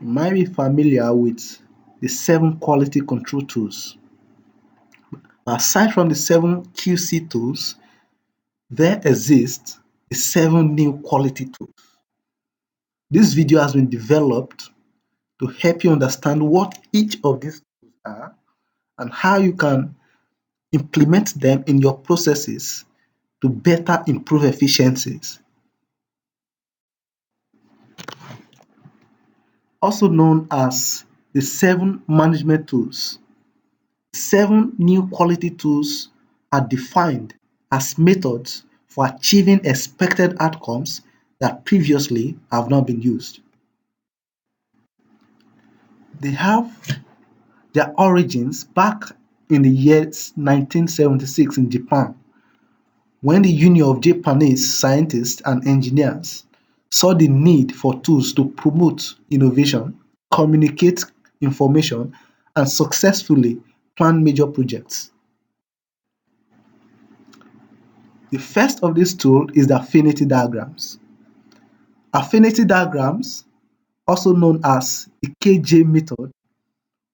You might be familiar with the 7 quality control tools. Aside from the 7 QC tools, there exist the 7 new quality tools. This video has been developed to help you understand what each of these tools are and how you can implement them in your processes to better improve efficiencies. Also known as the 7 management tools. 7 new quality tools are defined as methods for achieving expected outcomes that previously have not been used. They have their origins back in the year 1976 in Japan, when the Union of Japanese Scientists and Engineers saw the need for tools to promote innovation, communicate information, and successfully plan major projects. The first of these tools is the affinity diagrams. Affinity diagrams, also known as the KJ method,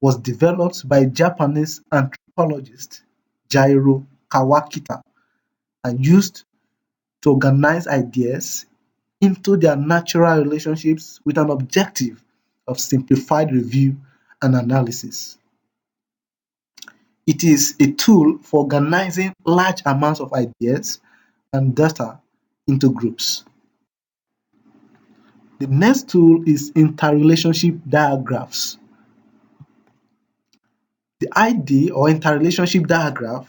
was developed by Japanese anthropologist Jairo Kawakita and used to organize ideas into their natural relationships with an objective of simplified review and analysis. It is a tool for organizing large amounts of ideas and data into groups. The next tool is interrelationship diagrams. The ID or interrelationship diagram,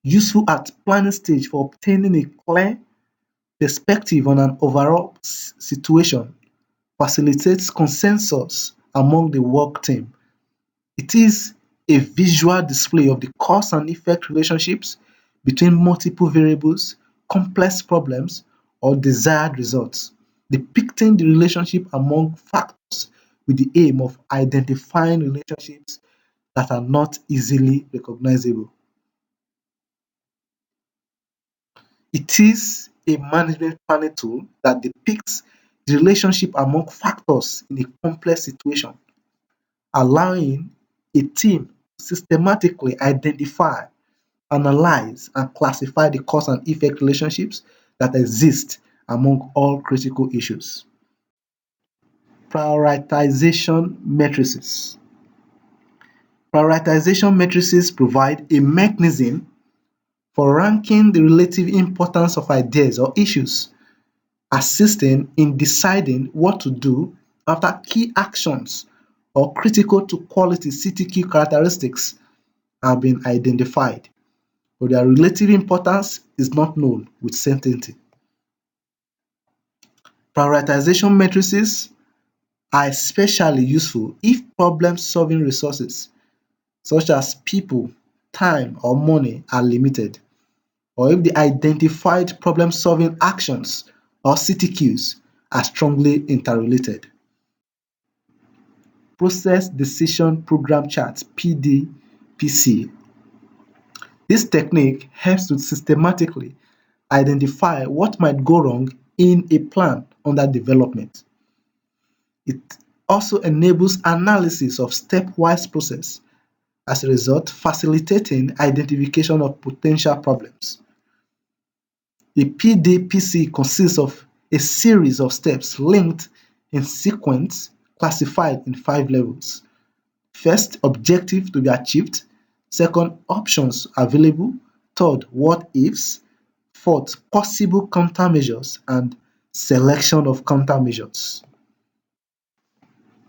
useful at planning stage for obtaining a clear perspective on an overall situation, facilitates consensus among the work team. It is a visual display of the cause and effect relationships between multiple variables, complex problems, or desired results, depicting the relationship among factors with the aim of identifying relationships that are not easily recognizable. It is a management planning tool that depicts the relationship among factors in a complex situation, allowing a team to systematically identify, analyze, and classify the cause and effect relationships that exist among all critical issues. Prioritization matrices. Prioritization matrices provide a mechanism for ranking the relative importance of ideas or issues, assisting in deciding what to do after key actions or critical to quality CTQ characteristics have been identified, but their relative importance is not known with certainty. Prioritization matrices are especially useful if problem-solving resources, such as people, time, or money, are limited, or if the identified problem-solving actions or CTQs are strongly interrelated. Process Decision Program Chart (PDPC). This technique helps to systematically identify what might go wrong in a plan under development. It also enables analysis of stepwise process, as a result facilitating identification of potential problems. A PDPC consists of a series of steps linked in sequence classified in 5 levels. First, objective to be achieved. Second, options available. Third, what ifs. Fourth, possible countermeasures, and selection of countermeasures.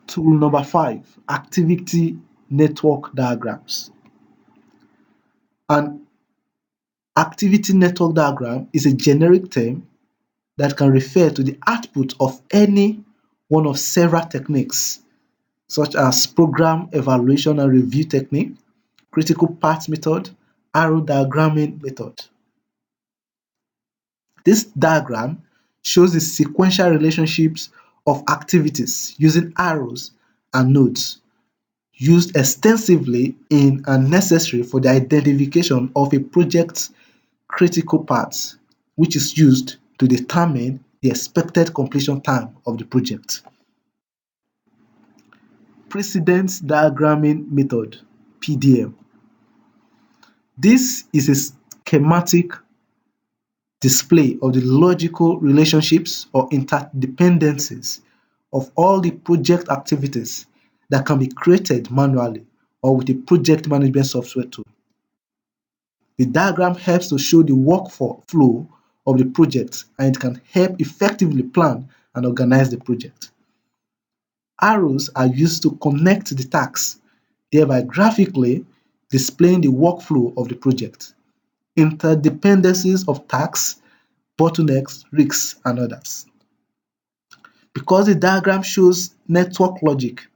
Tool number 5, activity network diagrams. An activity network diagram is a generic term that can refer to the output of any one of several techniques, such as program evaluation and review technique, critical path method, arrow diagramming method. This diagram shows the sequential relationships of activities using arrows and nodes, used extensively in and necessary for the identification of a project's critical paths, which is used to determine the expected completion time of the project. precedence diagramming method, PDM. This is a schematic display of the logical relationships or interdependencies of all the project activities that can be created manually or with a project management software tool. The diagram helps to show the workflow of the project, and it can help effectively plan and organize the project. Arrows are used to connect the tasks, thereby graphically displaying the workflow of the project, interdependencies of tasks, bottlenecks, risks, and others. Because the diagram shows network logic,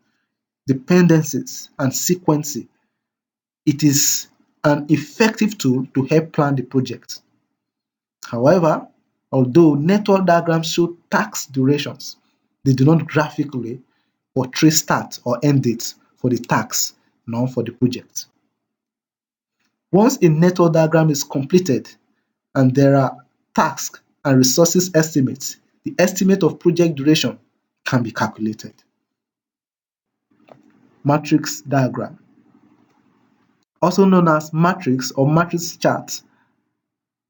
dependencies, and sequencing, it is an effective tool to help plan the project. However, although network diagrams show task durations, they do not graphically portray start or end dates for the tasks, nor for the project. Once a network diagram is completed and there are task and resources estimates, the estimate of project duration can be calculated. Matrix diagram, also known as matrix or matrix chart.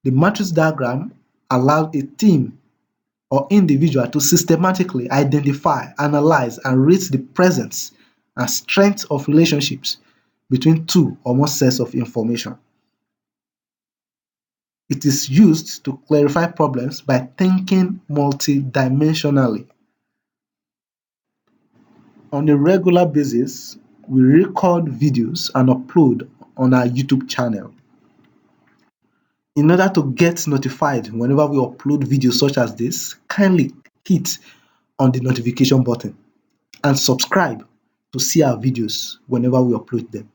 The matrix diagram allows a team or individual to systematically identify, analyze, and rate the presence and strength of relationships between two or more sets of information. It is used to clarify problems by thinking multidimensionally. On a regular basis, we record videos and upload on our YouTube channel. In order to get notified whenever we upload videos such as this, kindly hit on the notification button and subscribe to see our videos whenever we upload them.